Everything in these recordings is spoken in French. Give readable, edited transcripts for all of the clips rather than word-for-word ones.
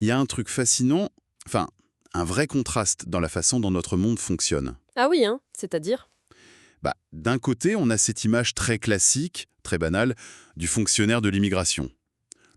Il y a un truc fascinant, enfin, un vrai contraste dans la façon dont notre monde fonctionne. Ah oui, hein, c'est-à-dire? D'un côté, on a cette image très classique, très banale, du fonctionnaire de l'immigration.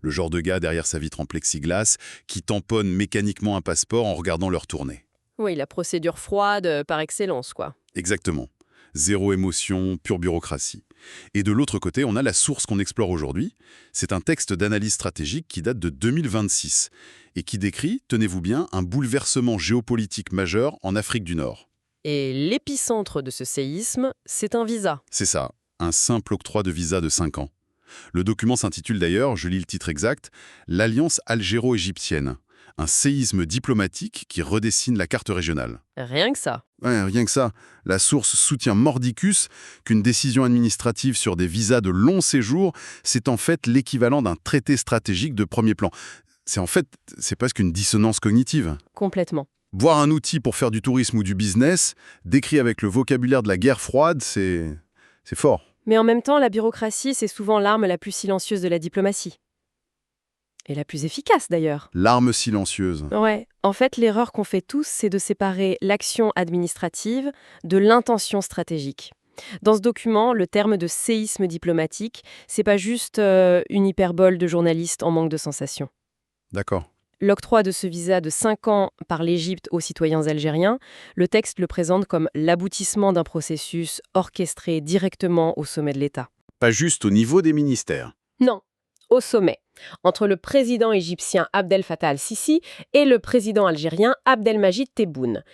Le genre de gars derrière sa vitre en plexiglas qui tamponne mécaniquement un passeport en regardant l'heure tourner. Oui, la procédure froide par excellence, quoi. Exactement. Zéro émotion, pure bureaucratie. Et de l'autre côté, on a la source qu'on explore aujourd'hui. C'est un texte d'analyse stratégique qui date de 2026 et qui décrit, tenez-vous bien, un bouleversement géopolitique majeur en Afrique du Nord. Et l'épicentre de ce séisme, c'est un visa. C'est ça, un simple octroi de visa de 5 ans. Le document s'intitule d'ailleurs, je lis le titre exact, l'Alliance algéro-égyptienne, un séisme diplomatique qui redessine la carte régionale. Rien que ça. Ouais, rien que ça. La source soutient mordicus qu'une décision administrative sur des visas de long séjour, c'est en fait l'équivalent d'un traité stratégique de premier plan. C'est presque une dissonance cognitive. Complètement. Voir un outil pour faire du tourisme ou du business, décrit avec le vocabulaire de la guerre froide, c'est fort. Mais en même temps, la bureaucratie, c'est souvent l'arme la plus silencieuse de la diplomatie. Et la plus efficace, d'ailleurs. L'arme silencieuse. Ouais. En fait, l'erreur qu'on fait tous, c'est de séparer l'action administrative de l'intention stratégique. Dans ce document, le terme de séisme diplomatique, c'est pas juste une hyperbole de journalistes en manque de sensation. D'accord. L'octroi de ce visa de 5 ans par l'Égypte aux citoyens algériens, le texte le présente comme l'aboutissement d'un processus orchestré directement au sommet de l'État. Pas juste au niveau des ministères. Non, au sommet, entre le président égyptien Abdel Fattah al-Sisi et le président algérien Abdelmajid Tebboune.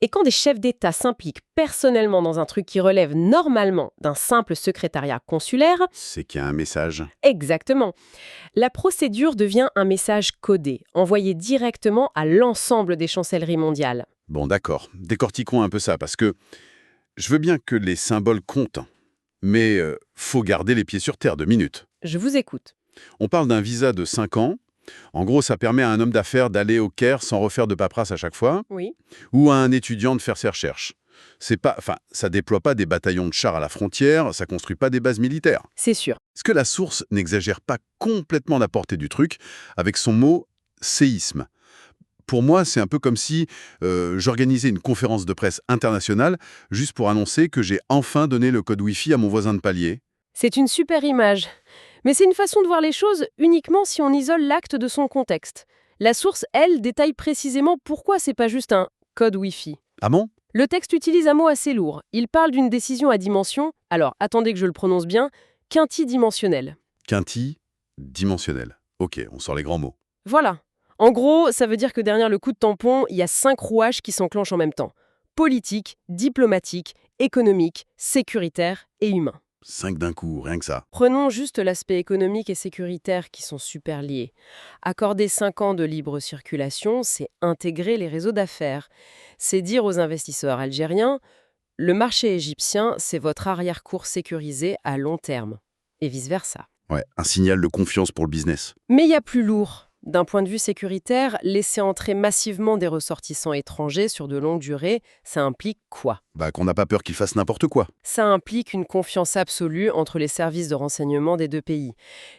Et quand des chefs d'État s'impliquent personnellement dans un truc qui relève normalement d'un simple secrétariat consulaire, C'est qu'il y a un message. exactement, la procédure devient un message codé, envoyé directement à l'ensemble des chancelleries mondiales. Bon, d'accord. Décortiquons un peu ça, parce que je veux bien que les symboles comptent, mais faut garder les pieds sur terre 2 minutes. Je vous écoute. On parle d'un visa de 5 ans. En gros, ça permet à un homme d'affaires d'aller au Caire sans refaire de paperasse à chaque fois, Oui. ou à un étudiant de faire ses recherches. Ça déploie pas des bataillons de chars à la frontière, ça construit pas des bases militaires. C'est sûr. Est-ce que la source n'exagère pas complètement la portée du truc avec son mot séisme? Pour moi, c'est un peu comme si j'organisais une conférence de presse internationale juste pour annoncer que j'ai enfin donné le code Wi-Fi à mon voisin de palier. C'est une super image. Mais c'est une façon de voir les choses uniquement si on isole l'acte de son contexte. La source, elle, détaille précisément pourquoi c'est pas juste un code Wi-Fi. Ah bon? Le texte utilise un mot assez lourd. Il parle d'une décision à dimension, alors attendez que je le prononce bien, quintidimensionnelle. Quinti-dimensionnel. Ok, on sort les grands mots. Voilà. En gros, ça veut dire que derrière le coup de tampon, il y a 5 rouages qui s'enclenchent en même temps. Politique, diplomatique, économique, sécuritaire et humain. 5 d'un coup, rien que ça. Prenons juste l'aspect économique et sécuritaire qui sont super liés. Accorder 5 ans de libre circulation, c'est intégrer les réseaux d'affaires. C'est dire aux investisseurs algériens, le marché égyptien, c'est votre arrière-cour sécurisé à long terme. Et vice-versa. Ouais, un signal de confiance pour le business. Mais il y a plus lourd. D'un point de vue sécuritaire, laisser entrer massivement des ressortissants étrangers sur de longues durées, ça implique quoi? Qu'on n'a pas peur qu'ils fassent n'importe quoi. Ça implique une confiance absolue entre les services de renseignement des deux pays.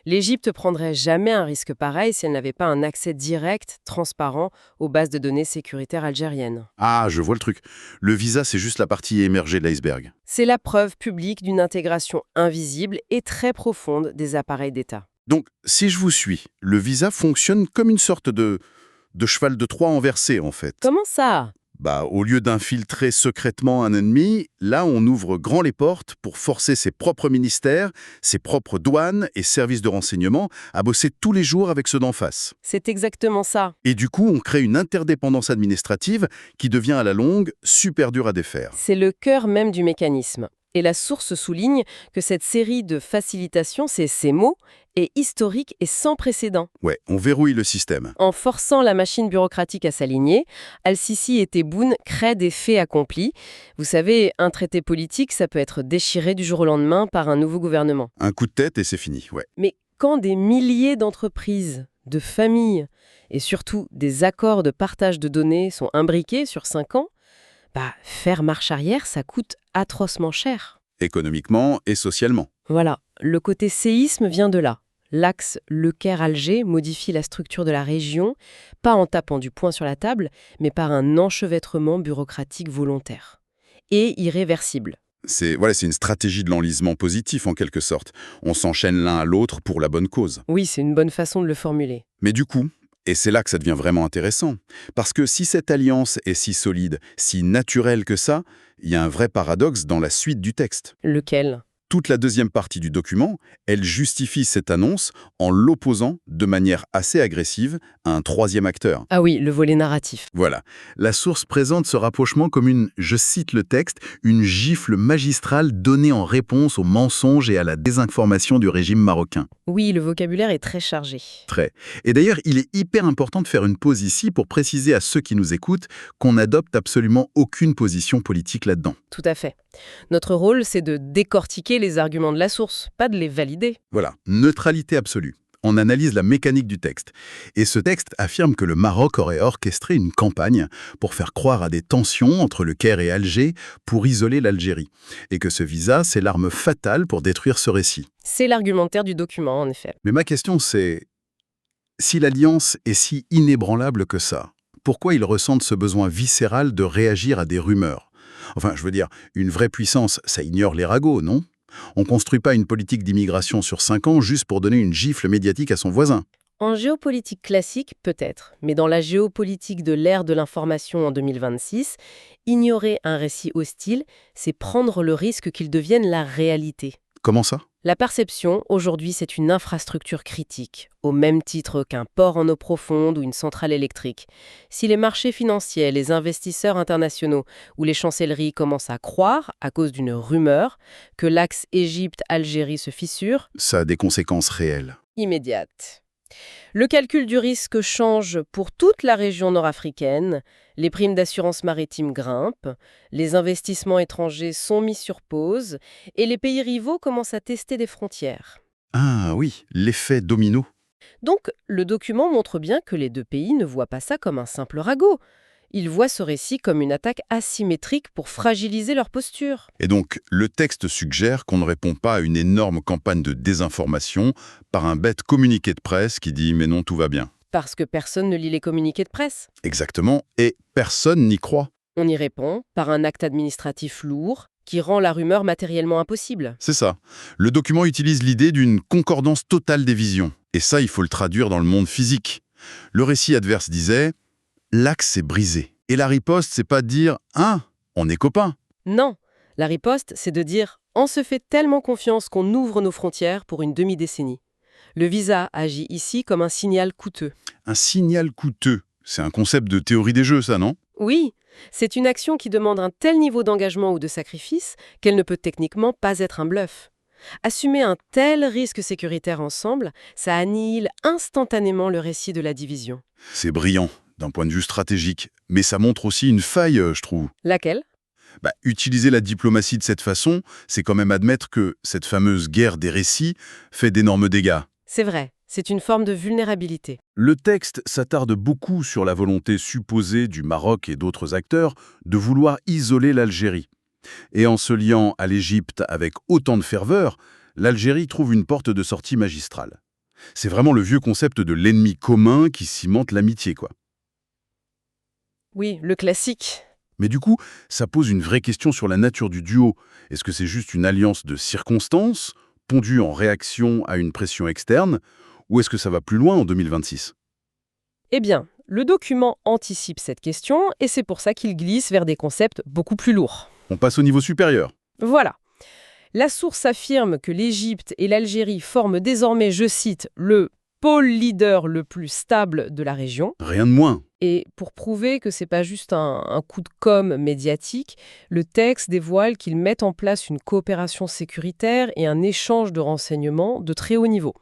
L'Égypte prendrait jamais un risque pareil si elle n'avait pas un accès direct, transparent, aux bases de données sécuritaires algériennes. Ah, je vois le truc. Le visa, c'est juste la partie émergée de l'iceberg. C'est la preuve publique d'une intégration invisible et très profonde des appareils d'État. Donc, si je vous suis, le visa fonctionne comme une sorte de cheval de Troie inversé, en fait. Comment ça? Au lieu d'infiltrer secrètement un ennemi, là, on ouvre grand les portes pour forcer ses propres ministères, ses propres douanes et services de renseignement à bosser tous les jours avec ceux d'en face. C'est exactement ça. Et du coup, on crée une interdépendance administrative qui devient à la longue super dure à défaire. C'est le cœur même du mécanisme. Et la source souligne que cette série de facilitations, c'est ces mots, est historique et sans précédent. Ouais, on verrouille le système. En forçant la machine bureaucratique à s'aligner, Al-Sisi et Tebboune créent des faits accomplis. Vous savez, un traité politique, ça peut être déchiré du jour au lendemain par un nouveau gouvernement. Un coup de tête et c'est fini, ouais. Mais quand des milliers d'entreprises, de familles et surtout des accords de partage de données sont imbriqués sur 5 ans, faire marche arrière, ça coûte atrocement cher. Économiquement et socialement. Voilà, le côté séisme vient de là. L'axe Le Caire-Alger modifie la structure de la région, pas en tapant du poing sur la table, mais par un enchevêtrement bureaucratique volontaire. Et irréversible. C'est une stratégie de l'enlisement positif en quelque sorte. On s'enchaîne l'un à l'autre pour la bonne cause. Oui, c'est une bonne façon de le formuler. Mais du coup, et c'est là que ça devient vraiment intéressant, parce que si cette alliance est si solide, si naturelle que ça, il y a un vrai paradoxe dans la suite du texte. Lequel? Toute la deuxième partie du document, elle justifie cette annonce en l'opposant de manière assez agressive à un troisième acteur. Ah oui, le volet narratif. Voilà. La source présente ce rapprochement comme une, je cite le texte, une gifle magistrale donnée en réponse aux mensonges et à la désinformation du régime marocain. Oui, le vocabulaire est très chargé. Très. Et d'ailleurs, il est hyper important de faire une pause ici pour préciser à ceux qui nous écoutent qu'on n'adopte absolument aucune position politique là-dedans. Tout à fait. Notre rôle, c'est de décortiquer les arguments de la source, pas de les valider. Voilà, neutralité absolue. On analyse la mécanique du texte. Et ce texte affirme que le Maroc aurait orchestré une campagne pour faire croire à des tensions entre le Caire et Alger pour isoler l'Algérie. Et que ce visa, c'est l'arme fatale pour détruire ce récit. C'est l'argumentaire du document, en effet. Mais ma question c'est, si l'alliance est si inébranlable que ça, pourquoi ils ressentent ce besoin viscéral de réagir à des rumeurs? Enfin, je veux dire, une vraie puissance, ça ignore les ragots, non? On ne construit pas une politique d'immigration sur 5 ans juste pour donner une gifle médiatique à son voisin. En géopolitique classique, peut-être, mais dans la géopolitique de l'ère de l'information en 2026, ignorer un récit hostile, c'est prendre le risque qu'il devienne la réalité. Comment ça? La perception, aujourd'hui, c'est une infrastructure critique, au même titre qu'un port en eau profonde ou une centrale électrique. Si les marchés financiers, les investisseurs internationaux ou les chancelleries commencent à croire, à cause d'une rumeur, que l'axe Égypte-Algérie se fissure, Ça a des conséquences réelles. immédiate. Le calcul du risque change pour toute la région nord-africaine, les primes d'assurance maritime grimpent, les investissements étrangers sont mis sur pause et les pays rivaux commencent à tester des frontières. Ah oui, l'effet domino. Donc, le document montre bien que les deux pays ne voient pas ça comme un simple ragot. Ils voient ce récit comme une attaque asymétrique pour fragiliser leur posture. Et donc, le texte suggère qu'on ne répond pas à une énorme campagne de désinformation par un bête communiqué de presse qui dit « mais non, tout va bien ». Parce que personne ne lit les communiqués de presse. Exactement, et personne n'y croit. On y répond par un acte administratif lourd qui rend la rumeur matériellement impossible. C'est ça. Le document utilise l'idée d'une concordance totale des visions. Et ça, il faut le traduire dans le monde physique. Le récit adverse disait « l'axe est brisé ». Et la riposte, c'est pas de dire « ah, on est copains ». Non, la riposte, c'est de dire « on se fait tellement confiance qu'on ouvre nos frontières pour une demi-décennie ». Le visa agit ici comme un signal coûteux. Un signal coûteux. C'est un concept de théorie des jeux, ça, non? Oui, c'est une action qui demande un tel niveau d'engagement ou de sacrifice qu'elle ne peut techniquement pas être un bluff. Assumer un tel risque sécuritaire ensemble, ça annihile instantanément le récit de la division. C'est brillant, d'un point de vue stratégique. Mais ça montre aussi une faille, je trouve. Laquelle? Utiliser la diplomatie de cette façon, c'est quand même admettre que cette fameuse guerre des récits fait d'énormes dégâts. C'est vrai, c'est une forme de vulnérabilité. Le texte s'attarde beaucoup sur la volonté supposée du Maroc et d'autres acteurs de vouloir isoler l'Algérie. Et en se liant à l'Égypte avec autant de ferveur, l'Algérie trouve une porte de sortie magistrale. C'est vraiment le vieux concept de l'ennemi commun qui cimente l'amitié, quoi. Oui, le classique. Mais du coup, ça pose une vraie question sur la nature du duo. Est-ce que c'est juste une alliance de circonstances, pondue en réaction à une pression externe, ou est-ce que ça va plus loin en 2026? Eh bien, le document anticipe cette question et c'est pour ça qu'il glisse vers des concepts beaucoup plus lourds. On passe au niveau supérieur. Voilà. La source affirme que l'Égypte et l'Algérie forment désormais, je cite, le pôle leader le plus stable de la région. Rien de moins. Et pour prouver que c'est pas juste un coup de com' médiatique, le texte dévoile qu'ils mettent en place une coopération sécuritaire et un échange de renseignements de très haut niveau.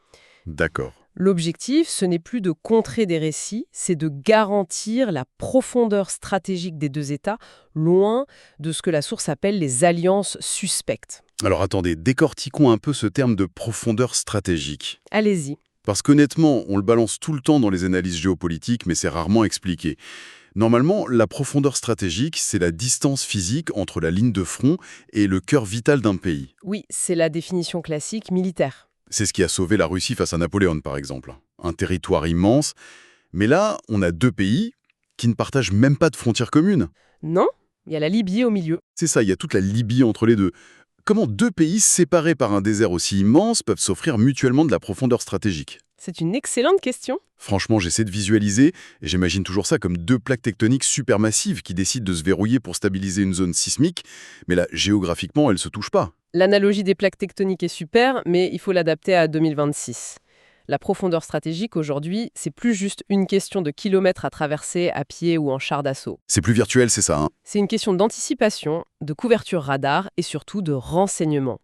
D'accord. L'objectif, ce n'est plus de contrer des récits, c'est de garantir la profondeur stratégique des deux États, loin de ce que la source appelle les alliances suspectes. Alors attendez, décortiquons un peu ce terme de profondeur stratégique. Allez-y. Parce qu'honnêtement, on le balance tout le temps dans les analyses géopolitiques, mais c'est rarement expliqué. Normalement, la profondeur stratégique, c'est la distance physique entre la ligne de front et le cœur vital d'un pays. Oui, c'est la définition classique militaire. C'est ce qui a sauvé la Russie face à Napoléon, par exemple. Un territoire immense. Mais là, on a deux pays qui ne partagent même pas de frontières communes. Non, il y a la Libye au milieu. C'est ça, il y a toute la Libye entre les deux. Comment deux pays séparés par un désert aussi immense peuvent s'offrir mutuellement de la profondeur stratégique? C'est une excellente question. Franchement, j'essaie de visualiser, et j'imagine toujours ça comme deux plaques tectoniques supermassives qui décident de se verrouiller pour stabiliser une zone sismique, mais là, géographiquement, elles se touchent pas. L'analogie des plaques tectoniques est super, mais il faut l'adapter à 2026. La profondeur stratégique aujourd'hui, c'est plus juste une question de kilomètres à traverser à pied ou en char d'assaut. C'est plus virtuel, c'est ça, hein? C'est une question d'anticipation, de couverture radar et surtout de renseignement.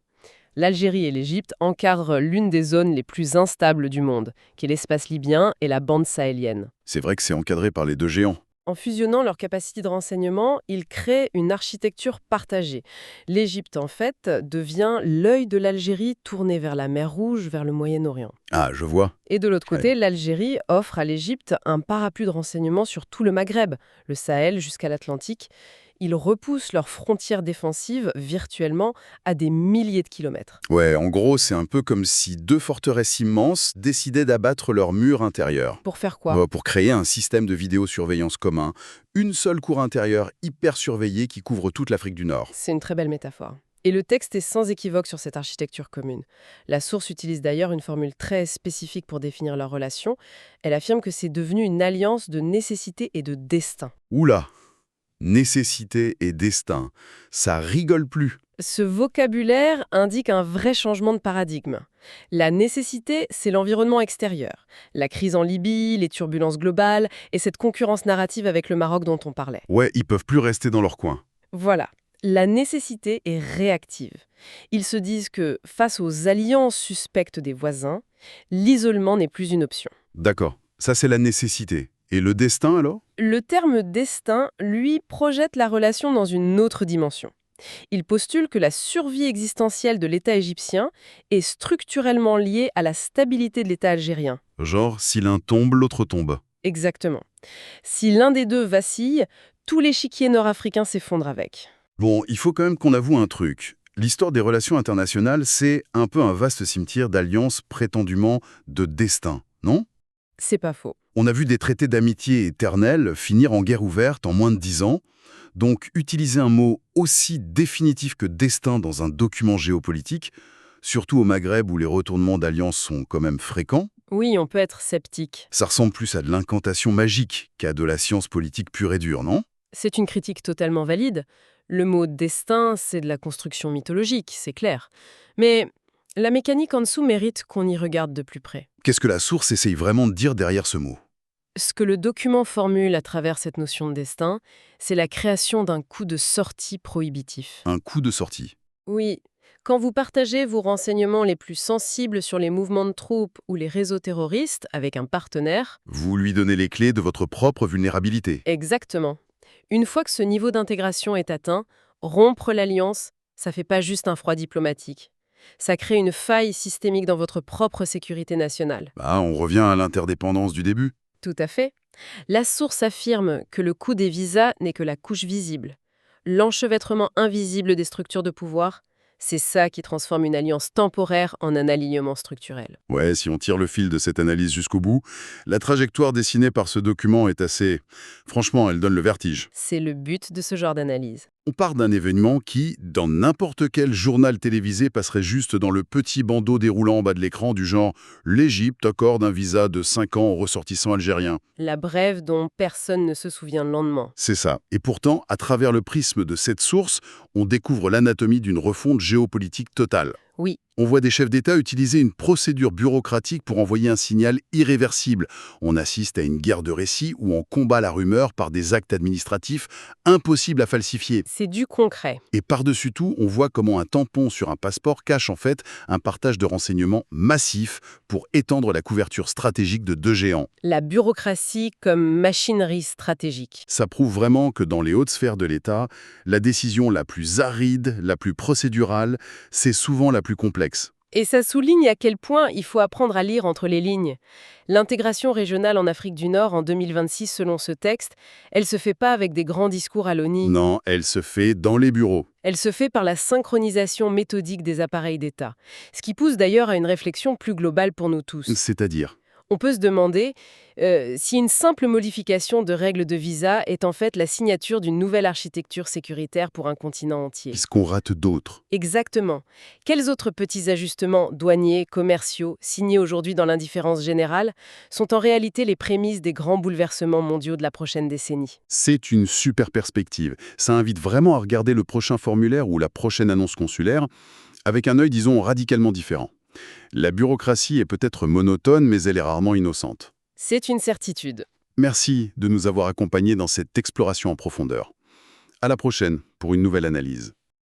L'Algérie et l'Égypte encadrent l'une des zones les plus instables du monde, qui est l'espace libyen et la bande sahélienne. C'est vrai que c'est encadré par les deux géants. En fusionnant leurs capacités de renseignement, ils créent une architecture partagée. L'Égypte, en fait, devient l'œil de l'Algérie tourné vers la mer Rouge, vers le Moyen-Orient. Ah, je vois. Et de l'autre côté, l'Algérie offre à l'Égypte un parapluie de renseignement sur tout le Maghreb, le Sahel jusqu'à l'Atlantique. Ils repoussent leurs frontières défensives virtuellement à des milliers de kilomètres. Ouais, en gros, c'est un peu comme si deux forteresses immenses décidaient d'abattre leurs murs intérieurs. Pour faire quoi? Pour créer un système de vidéosurveillance commun, une seule cour intérieure hyper surveillée qui couvre toute l'Afrique du Nord. C'est une très belle métaphore. Et le texte est sans équivoque sur cette architecture commune. La source utilise d'ailleurs une formule très spécifique pour définir leur relation. Elle affirme que c'est devenu une alliance de nécessité et de destin. Oula! Nécessité et destin, ça rigole plus. Ce vocabulaire indique un vrai changement de paradigme. La nécessité, c'est l'environnement extérieur. La crise en Libye, les turbulences globales et cette concurrence narrative avec le Maroc dont on parlait. Ouais, ils peuvent plus rester dans leur coin. Voilà. La nécessité est réactive. Ils se disent que, face aux alliances suspectes des voisins, l'isolement n'est plus une option. D'accord, ça c'est la nécessité. Et le destin alors? Le terme destin, lui, projette la relation dans une autre dimension. Il postule que la survie existentielle de l'État égyptien est structurellement liée à la stabilité de l'État algérien. Genre, si l'un tombe, l'autre tombe. Exactement. Si l'un des deux vacille, tout l'échiquier nord-africain s'effondre avec. Bon, il faut quand même qu'on avoue un truc. L'histoire des relations internationales, c'est un peu un vaste cimetière d'alliances prétendument de destin, non? C'est pas faux. On a vu des traités d'amitié éternels finir en guerre ouverte en moins de 10 ans. Donc, utiliser un mot aussi définitif que destin dans un document géopolitique, surtout au Maghreb où les retournements d'alliances sont quand même fréquents, Oui, on peut être sceptique. ça ressemble plus à de l'incantation magique qu'à de la science politique pure et dure, non? C'est une critique totalement valide. Le mot destin, c'est de la construction mythologique, c'est clair. Mais la mécanique en dessous mérite qu'on y regarde de plus près. Qu'est-ce que la source essaye vraiment de dire derrière ce mot? Ce que le document formule à travers cette notion de destin, c'est la création d'un coup de sortie prohibitif. Un coup de sortie. Oui, quand vous partagez vos renseignements les plus sensibles sur les mouvements de troupes ou les réseaux terroristes avec un partenaire, Vous lui donnez les clés de votre propre vulnérabilité. exactement. Une fois que ce niveau d'intégration est atteint, rompre l'alliance, ça fait pas juste un froid diplomatique. Ça crée une faille systémique dans votre propre sécurité nationale. Bah, on revient à l'interdépendance du début. Tout à fait. La source affirme que le coût des visas n'est que la couche visible. L'enchevêtrement invisible des structures de pouvoir, c'est ça qui transforme une alliance temporaire en un alignement structurel. Ouais, si on tire le fil de cette analyse jusqu'au bout, la trajectoire dessinée par ce document est assez... Franchement, elle donne le vertige. C'est le but de ce genre d'analyse. On part d'un événement qui, dans n'importe quel journal télévisé, passerait juste dans le petit bandeau déroulant en bas de l'écran du genre « L'Égypte accorde un visa de 5 ans aux ressortissants algériens La brève dont personne ne se souvient le lendemain. ». C'est ça. Et pourtant, à travers le prisme de cette source, on découvre l'anatomie d'une refonte géopolitique totale. Oui, On voit des chefs d'État utiliser une procédure bureaucratique pour envoyer un signal irréversible. On assiste à une guerre de récits où on combat la rumeur par des actes administratifs impossibles à falsifier. c'est du concret. Et par-dessus tout, on voit comment un tampon sur un passeport cache en fait un partage de renseignements massif pour étendre la couverture stratégique de deux géants. La bureaucratie comme machinerie stratégique. Ça prouve vraiment que dans les hautes sphères de l'État, la décision la plus aride, la plus procédurale, c'est souvent la plus complexe. Et ça souligne à quel point il faut apprendre à lire entre les lignes. L'intégration régionale en Afrique du Nord en 2026, selon ce texte, elle se fait pas avec des grands discours à l'ONU. Non, elle se fait dans les bureaux. Elle se fait par la synchronisation méthodique des appareils d'État. Ce qui pousse d'ailleurs à une réflexion plus globale pour nous tous. C'est-à-dire? On peut se demander si une simple modification de règles de visa est en fait la signature d'une nouvelle architecture sécuritaire pour un continent entier. Qu'est-ce qu'on rate d'autre? Exactement. Quels autres petits ajustements douaniers, commerciaux, signés aujourd'hui dans l'indifférence générale, sont en réalité les prémices des grands bouleversements mondiaux de la prochaine décennie? C'est une super perspective. Ça invite vraiment à regarder le prochain formulaire ou la prochaine annonce consulaire avec un œil, disons, radicalement différent. La bureaucratie est peut-être monotone, mais elle est rarement innocente. C'est une certitude. Merci de nous avoir accompagnés dans cette exploration en profondeur. À la prochaine pour une nouvelle analyse.